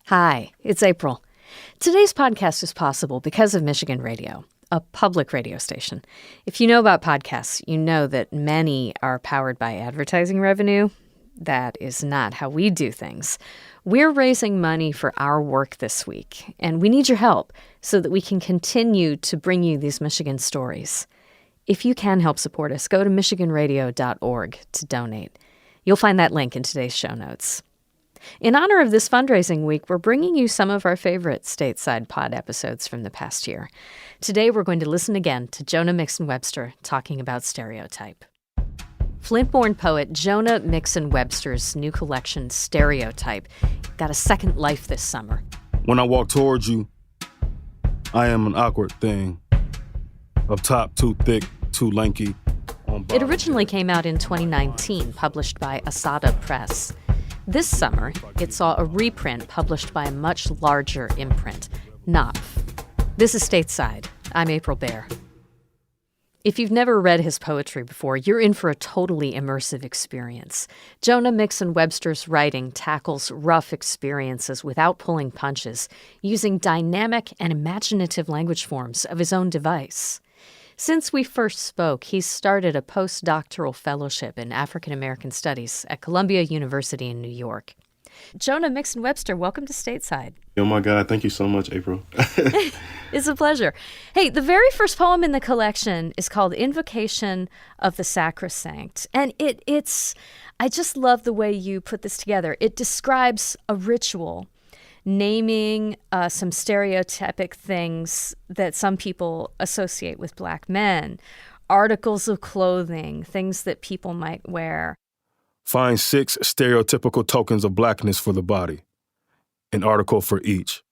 Hi, it's April. Today's podcast is possible because of Michigan Radio, a public radio station. If you know about podcasts, you know that many are powered by advertising revenue. That is not how we do things. We're raising money for our work this week, and we need your help so that we can continue to bring you these Michigan stories. If you can help support us, go to michiganradio.org to donate. You'll find that link in today's show notes. In honor of this fundraising week, we're bringing you some of our favorite stateside pod episodes from the past year. Today, we're going to listen again to Jonah Mixon Webster talking about stereotype. Flint-born poet Jonah Mixon Webster's new collection, Stereotype, got a second life this summer. When I walk towards you, I am an awkward thing. Up top, too thick, too lanky. It originally came out in 2019, published by Asada Press. This summer, it saw a reprint published by a much larger imprint, Knopf. This is Stateside. I'm April Baer. If you've never read his poetry before, you're in for a totally immersive experience. Jonah Mixon Webster's writing tackles rough experiences without pulling punches, using dynamic and imaginative language forms of his own device. Since we first spoke, he's started a postdoctoral fellowship in African American Studies at Columbia University in New York. Jonah Mixon Webster, welcome to Stateside. Oh my God, thank you so much, April. It's a pleasure. Hey, the very first poem in the collection is called Invocation of the Sacrosanct. And I just love the way you put this together. It describes a ritual, naming some stereotypic things that some people associate with Black men, articles of clothing, things that people might wear. Find 6 stereotypical tokens of Blackness for the body. An article for each.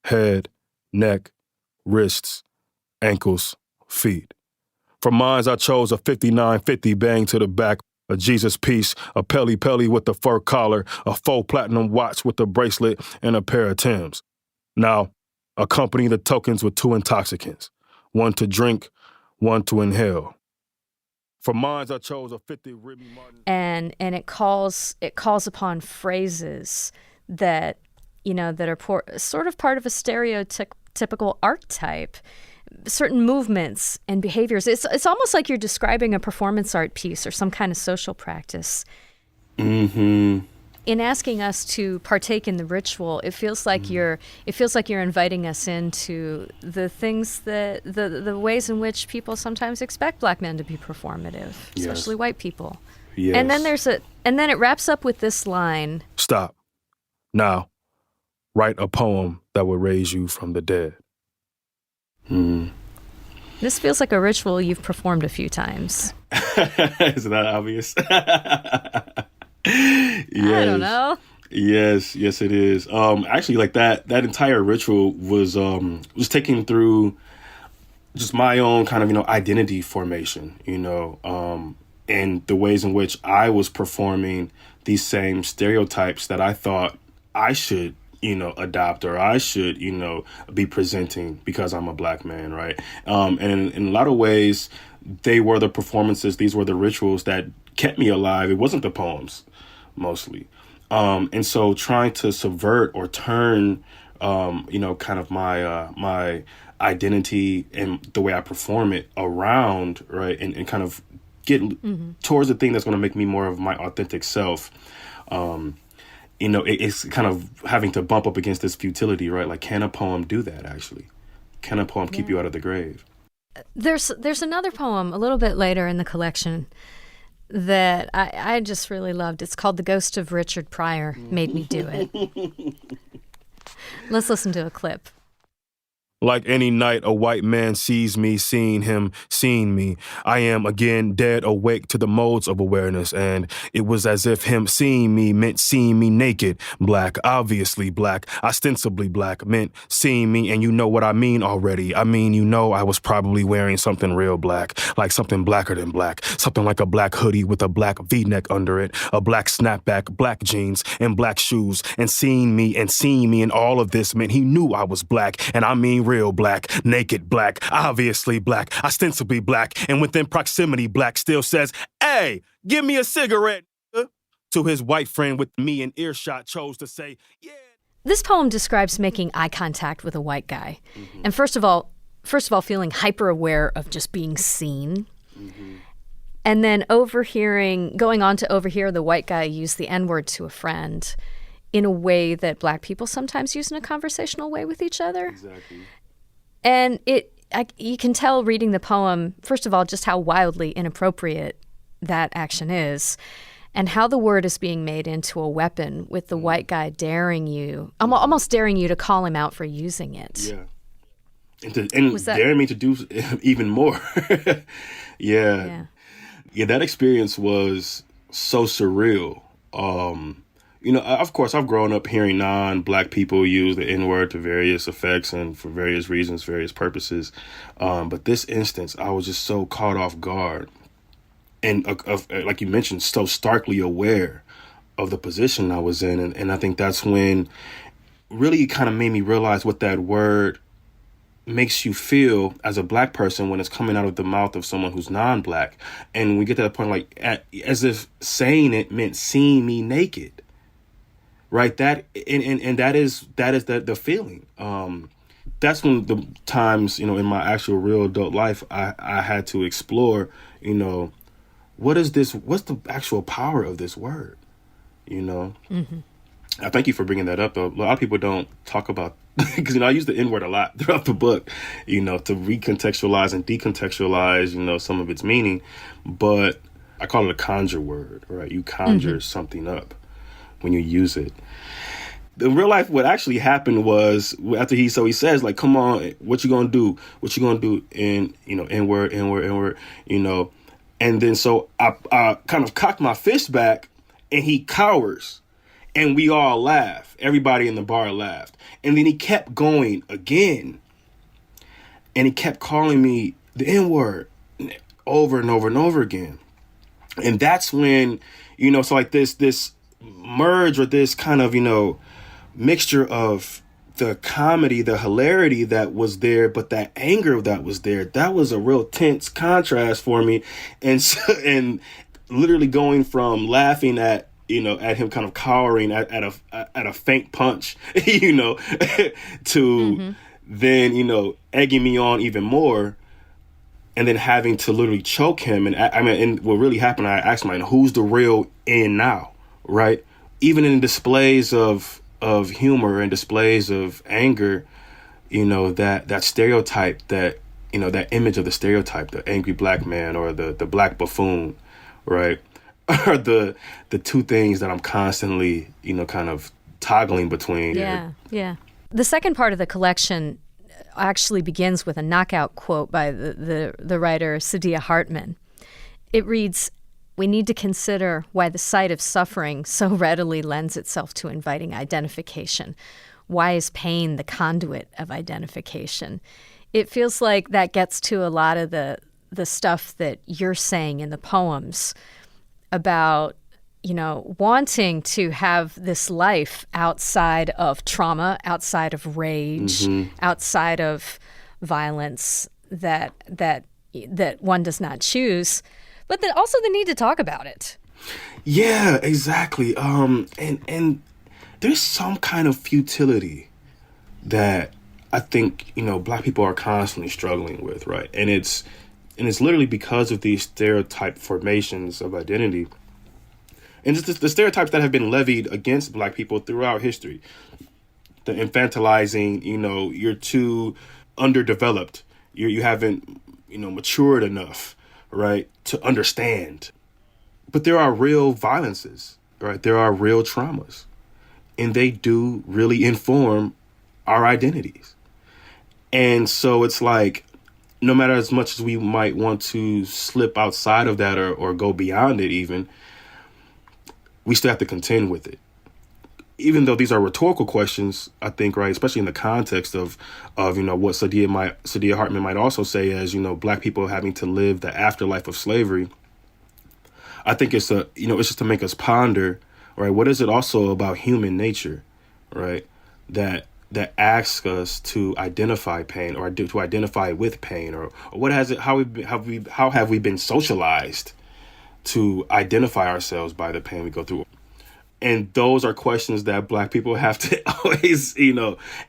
Head, neck, wrists, ankles, feet. For mine, I chose a 5950 bang to the back, a Jesus piece, a Pelly with the fur collar, a faux platinum watch with a bracelet, and a pair of Timbs. Now, accompany the tokens with 2 intoxicants, one to drink, one to inhale. For mine, I chose a 50 Remy Martin. And it calls upon phrases that, that are sort of part of a stereotypical archetype. Certain movements and behaviors. It's almost like you're describing a performance art piece or some kind of social practice. Mm-hmm. In asking us to partake in the ritual, it feels like you're inviting us into the things that the ways in which people sometimes expect Black men to be performative, especially white people. Yes. And then it wraps up with this line. Stop. Now, write a poem that will raise you from the dead. This feels like a ritual you've performed a few times. Isn't that obvious? Yes. I don't know. Yes, it is. Actually, like that entire ritual was taken through just my own kind of, identity formation, and the ways in which I was performing these same stereotypes that I thought I should adopt, or I should, be presenting because I'm a Black man, right? And in a lot of ways, they were the performances, these were the rituals that kept me alive. It wasn't the poems, mostly. And so trying to subvert or turn, kind of my identity and the way I perform it around, right? And kind of get towards the thing that's going to make me more of my authentic self. It's kind of having to bump up against this futility, right? Like, can a poem do that, actually? Can a poem keep you out of the grave? There's another poem a little bit later in the collection that I just really loved. It's called The Ghost of Richard Pryor Made Me Do It. Let's listen to a clip. Like any night a white man sees me, seeing him, seeing me, I am again dead awake to the modes of awareness, and it was as if him seeing me meant seeing me naked, Black, obviously Black, ostensibly Black, meant seeing me, and you know what I mean already. I mean, I was probably wearing something real Black, like something blacker than Black, something like a black hoodie with a black V-neck under it, a black snapback, black jeans, and black shoes, and seeing me in all of this meant he knew I was Black, and I mean real Black, naked Black, obviously Black, ostensibly Black, and within proximity Black still says, "Hey, give me a cigarette." To his white friend with me in earshot chose to say, "Yeah." This poem describes making eye contact with a white guy. And first of all, feeling hyper aware of just being seen. And then going on to overhear the white guy use the N-word to a friend in a way that Black people sometimes use in a conversational way with each other. Exactly. And you can tell reading the poem, first of all, just how wildly inappropriate that action is, and how the word is being made into a weapon with the white guy daring you, almost daring you to call him out for using it. Yeah. And daring me to do even more. Yeah. Yeah, that experience was so surreal. Of course, I've grown up hearing non-Black people use the N-word to various effects and for various reasons, various purposes. But this instance, I was just so caught off guard. And like you mentioned, so starkly aware of the position I was in. And I think that's when really kind of made me realize what that word makes you feel as a Black person when it's coming out of the mouth of someone who's non-Black. And we get to that point, as if saying it meant seeing me naked. Right. That is the feeling. That's when the times, in my actual real adult life, I had to explore, what's the actual power of this word, I thank you for bringing that up, though. A lot of people don't talk about, because, I use the N-word a lot throughout the book, to recontextualize and decontextualize, some of its meaning. But I call it a conjure word, right? You conjure something up when you use it. In real life, what actually happened was after he says, like, come on, what you gonna do? What you gonna do? And, N-word, and then so I kind of cocked my fist back and he cowers and we all laugh. Everybody in the bar laughed. And then he kept going again and he kept calling me the N-word over and over and over again. And that's when, so like this merge or this kind of, mixture of the comedy, the hilarity that was there, but that anger that was there, that was a real tense contrast for me. And literally going from laughing at him kind of cowering at a faint punch, to then, egging me on even more. And then having to literally choke him. And what really happened, I asked him, who's the real N now, right? Even in displays of humor and displays of anger, that stereotype, that image of the stereotype, the angry Black man or the Black buffoon, right? Are the two things that I'm constantly, kind of toggling between. Yeah. The second part of the collection actually begins with a knockout quote by the writer Saidiya Hartman. It reads, "We need to consider why the sight of suffering so readily lends itself to inviting identification. Why is pain the conduit of identification?" It feels like that gets to a lot of the stuff that you're saying in the poems about, wanting to have this life outside of trauma, outside of rage, outside of violence that one does not choose, but then also the need to talk about it. Yeah, exactly. And there's some kind of futility that I think, Black people are constantly struggling with, right? And it's literally because of these stereotype formations of identity. And just the stereotypes that have been levied against Black people throughout history. The infantilizing, you're too underdeveloped. You haven't, matured enough, right, to understand. But there are real violences, right? There are real traumas. And they do really inform our identities. And so it's like, no matter as much as we might want to slip outside of that or go beyond it even, we still have to contend with it. Even though these are rhetorical questions, I think, right, especially in the context of what Saidiya Hartman might also say as, Black people having to live the afterlife of slavery. I think it's just to make us ponder, right, what is it also about human nature, right, that asks us to identify pain or to identify with pain, or what has it? How have we been socialized to identify ourselves by the pain we go through? And those are questions that Black people have to always,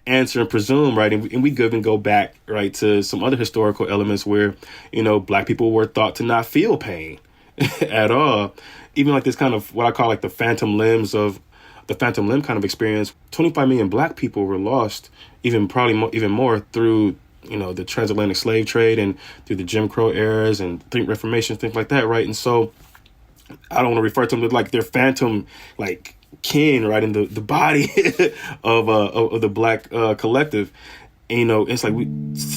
answer and presume, right? And we even go back, right, to some other historical elements where, Black people were thought to not feel pain at all. Even like this kind of what I call like the phantom limb kind of experience. 25 million Black people were lost, even more through, the transatlantic slave trade and through the Jim Crow eras and Reformation, things like that, right? And so I don't want to refer to them as like their phantom, like kin, right, in the body of the Black collective. And, it's like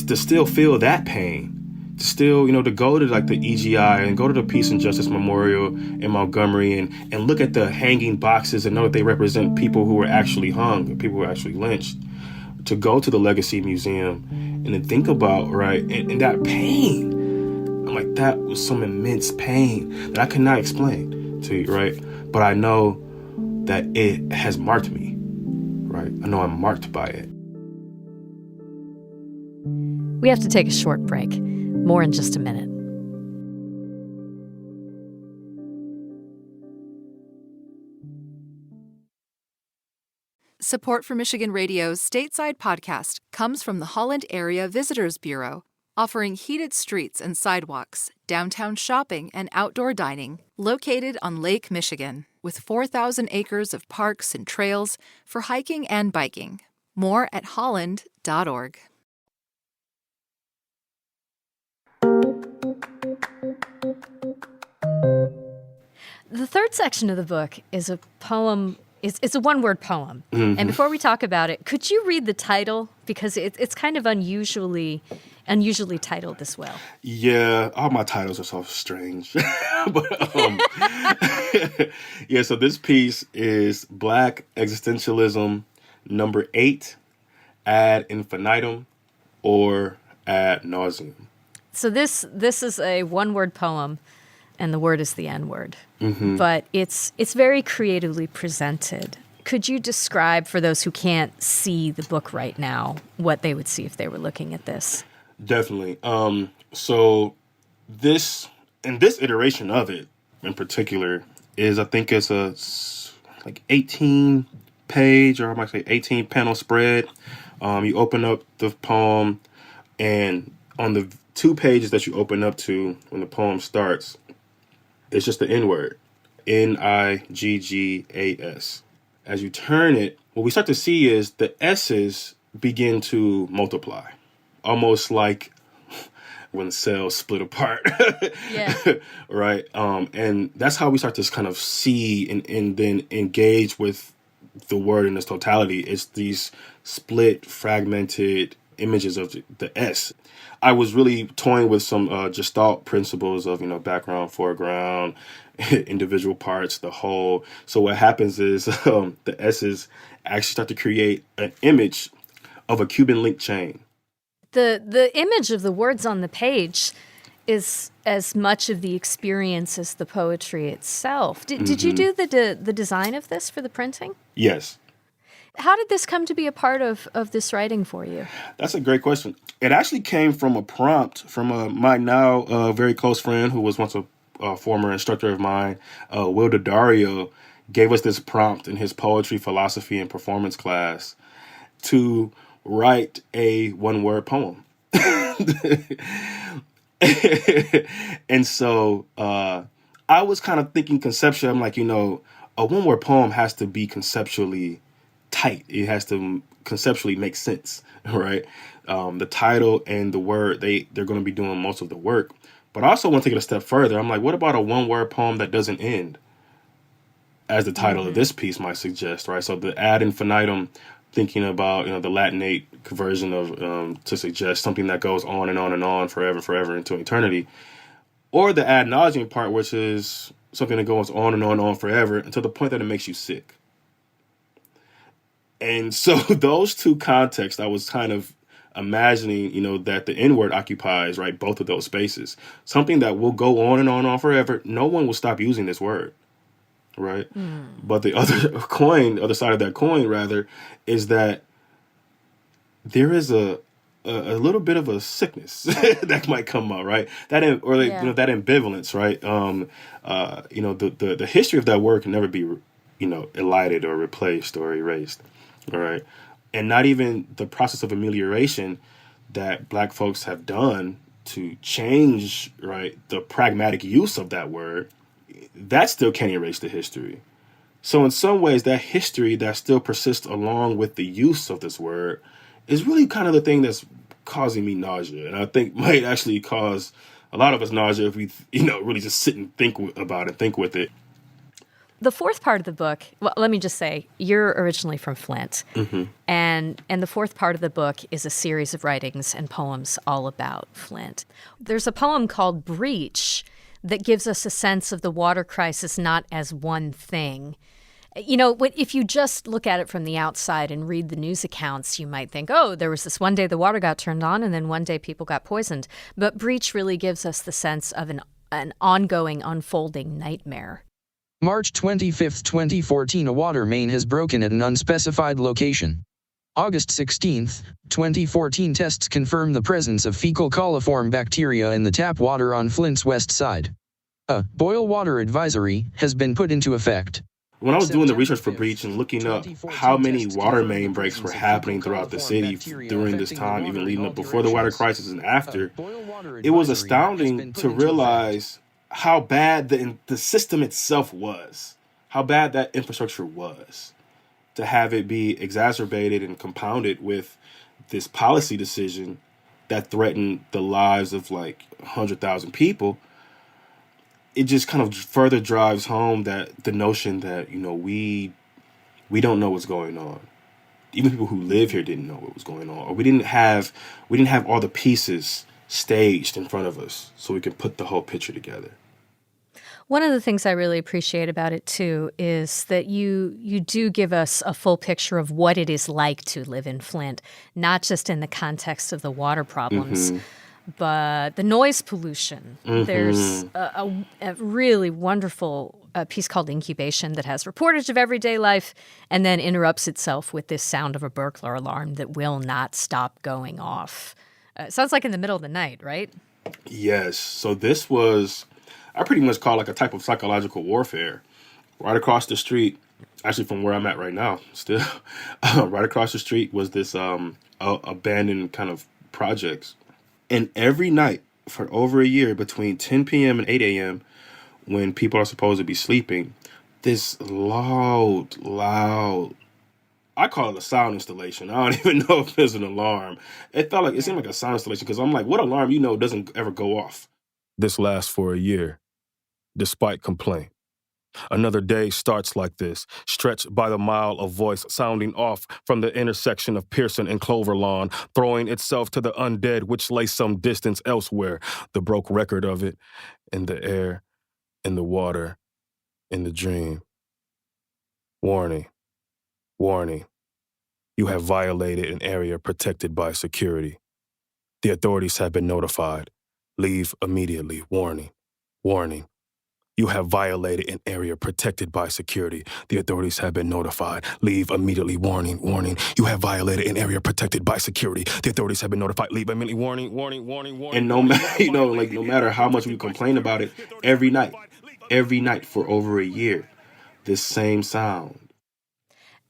to still feel that pain, to still, to go to like the EGI and go to the Peace and Justice Memorial in Montgomery and look at the hanging boxes and know that they represent people who were actually hung, people who were actually lynched. To go to the Legacy Museum and to think about, right, and that pain. I'm like, that was some immense pain that I could not explain to you, right? But I know that it has marked me, right? I know I'm marked by it. We have to take a short break. More in just a minute. Support for Michigan Radio's Stateside podcast comes from the Holland Area Visitors Bureau, offering heated streets and sidewalks, downtown shopping, and outdoor dining, located on Lake Michigan, with 4,000 acres of parks and trails for hiking and biking. More at holland.org. The third section of the book is a poem. It's a one-word poem. Mm-hmm. And before we talk about it, could you read the title? Because it's kind of unusually titled as well. Yeah, all my titles are so strange. But yeah, so this piece is Black Existentialism number 8, ad infinitum or ad nauseum. So this is a one-word poem, and the word is the N-word. Mm-hmm. But it's very creatively presented. Could you describe, for those who can't see the book right now, what they would see if they were looking at this? Definitely. So this iteration of it in particular is, I think it's a like 18 page, or I might say 18 panel spread. You open up the poem, and on the 2 pages that you open up to when the poem starts, it's just the N-word, Niggas. As you turn it, what we start to see is the S's begin to multiply, almost like when cells split apart. Yeah. Right. And that's how we start to kind of see and then engage with the word in its totality. It's these split, fragmented images of the S. I was really toying with some Gestalt principles of, background, foreground, individual parts, the whole. So what happens is the S's actually start to create an image of a Cuban link chain. The image of the words on the page is as much of the experience as the poetry itself. Did you do the design of this for the printing? Yes. How did this come to be a part of this writing for you? That's a great question. It actually came from a prompt from my now very close friend who was once a former instructor of mine, Will Daddario, gave us this prompt in his poetry, philosophy, and performance class to write a one-word poem. And so I was kind of thinking conceptually. I'm like, a one-word poem has to be conceptually tight. It has to conceptually make sense, right? The title and the word, they're going to be doing most of the work. But I also want to take it a step further. I'm like, what about a one-word poem that doesn't end, as the title of this piece might suggest, right? So the ad infinitum, thinking about, the Latinate conversion of to suggest something that goes on and on and on forever into eternity, or the ad nauseum part, which is something that goes on and on forever until the point that it makes you sick. And so those two contexts, I was kind of imagining, that the N-word occupies, right, both of those spaces. Something that will go on and on forever. No one will stop using this word, right? But the other side of that coin, rather, is that there is a little bit of a sickness that might come out, right? That ambivalence, right? The history of that word can never be elided or replaced or erased. All right. And not even the process of amelioration that Black folks have done to change, right, the pragmatic use of that word, that still can't erase the history. So in some ways, that history that still persists along with the use of this word is really kind of the thing that's causing me nausea. And I think might actually cause a lot of us nausea if we, really just sit and think about it, think with it. The fourth part of the book, well, let me just say, you're originally from Flint, and the fourth part of the book is a series of writings and poems all about Flint. There's a poem called Breach that gives us a sense of the water crisis not as one thing. If you just look at it from the outside and read the news accounts, you might think, oh, there was this one day the water got turned on and then one day people got poisoned. But Breach really gives us the sense of an ongoing, unfolding nightmare. March 25, 2014, a water main has broken at an unspecified location. August 16, 2014, tests confirm the presence of fecal coliform bacteria in the tap water on Flint's west side. A boil water advisory has been put into effect. When I was doing the research for Breach and looking up how many water main breaks were happening throughout the city during this time, even leading up before the water crisis and after, it was astounding to realize how bad the system itself was, how bad that infrastructure was, to have it be exacerbated and compounded with this policy decision that threatened the lives of like 100,000 people. It just kind of further drives home that the notion that, we don't know what's going on. Even people who live here didn't know what was going on, or we didn't have all the pieces staged in front of us so we could put the whole picture together. One of the things I really appreciate about it, too, is that you do give us a full picture of what it is like to live in Flint, not just in the context of the water problems, but the noise pollution. There's a really wonderful piece called Incubation that has reportage of everyday life and then interrupts itself with this sound of a burglar alarm that will not stop going off. It sounds like in the middle of the night, right? Yes. So this was, I pretty much call like a type of psychological warfare. Right across the street, actually from where I'm at right now, still, right across the street was this abandoned kind of projects. And every night for over a year, between 10 p.m. and 8 a.m., when people are supposed to be sleeping, this loud, I call it a sound installation. I don't even know if it's an alarm. It seemed like a sound installation because I'm like, what alarm, doesn't ever go off? This lasts for a year, despite complaint. Another day starts like this, stretched by the mile of voice sounding off from the intersection of Pearson and Clover Lawn, throwing itself to the undead which lay some distance elsewhere, the broke record of it, in the air, in the water, in the dream. Warning, warning, you have violated an area protected by security. The authorities have been notified. Leave immediately. Warning, warning. You have violated an area protected by security. The authorities have been notified. Leave immediately. Warning, warning. You have violated an area protected by security. The authorities have been notified. Leave immediately. Warning, warning, warning, warning. And no matter how much we complain about it, every night for over a year, this same sound.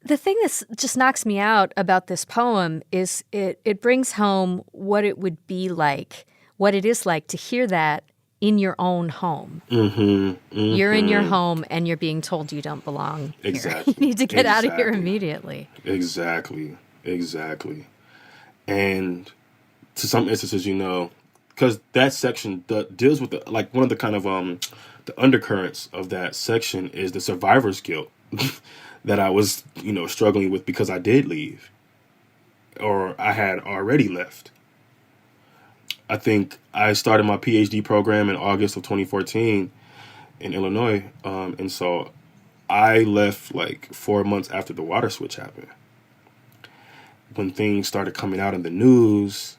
The thing that just knocks me out about this poem is it brings home what it would be like, what it is like to hear that in your own home. You're in your home and you're being told you don't belong here. Exactly. You need to get out of here immediately. Exactly. And to some instances, because that section deals with one of the kind of the undercurrents of that section is the survivor's guilt that I was, struggling with because I did leave or I had already left. I think I started my PhD program in August of 2014 in Illinois. And so I left like 4 months after the water switch happened. When things started coming out in the news,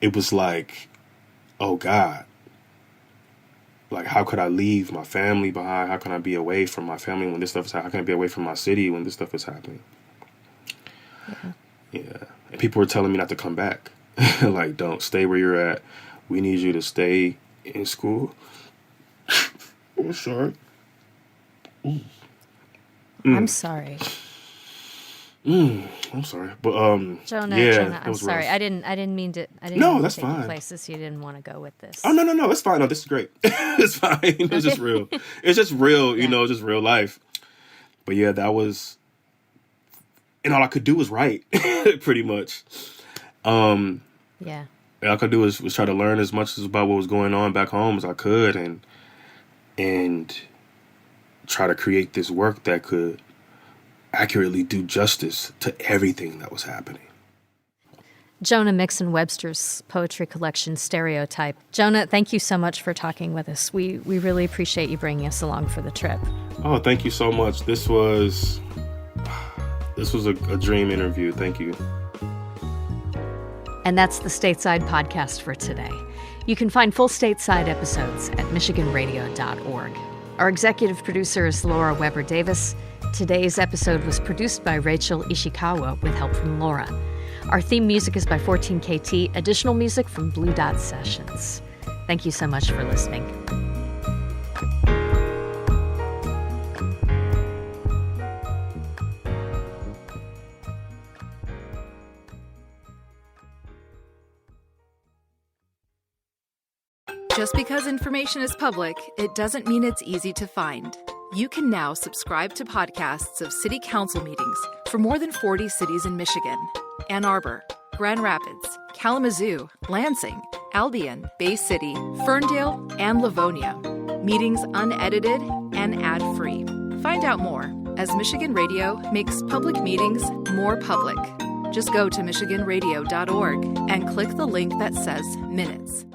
it was like, oh God, like how could I leave my family behind? How can I be away from my family when this stuff is happening? How can I be away from my city when this stuff is happening? Yeah. And people were telling me not to come back. Like, don't stay where you're at. We need you to stay in school. Oh, sorry. I'm sorry. I'm sorry, but Jonah, yeah, I'm sorry. rough. I didn't mean to. I didn't No, mean to that's take you fine. places you didn't want to go with this. Oh no, it's fine. No, this is great. It's fine. It's just real. It's just real. You know, just real life. But yeah, that was, and all I could do was write, pretty much. Yeah. All I could do was try to learn as much about what was going on back home as I could, and try to create this work that could accurately do justice to everything that was happening. Jonah Mixon Webster's poetry collection, Stereotype. Jonah, thank you so much for talking with us. We really appreciate you bringing us along for the trip. Oh, thank you so much. This was a dream interview. Thank you. And that's the Stateside podcast for today. You can find full Stateside episodes at michiganradio.org. Our executive producer is Laura Weber Davis. Today's episode was produced by Rachel Ishikawa with help from Laura. Our theme music is by 14KT, additional music from Blue Dot Sessions. Thank you so much for listening. Just because information is public, it doesn't mean it's easy to find. You can now subscribe to podcasts of city council meetings for more than 40 cities in Michigan: Ann Arbor, Grand Rapids, Kalamazoo, Lansing, Albion, Bay City, Ferndale, and Livonia. Meetings unedited and ad-free. Find out more as Michigan Radio makes public meetings more public. Just go to michiganradio.org and click the link that says Minutes.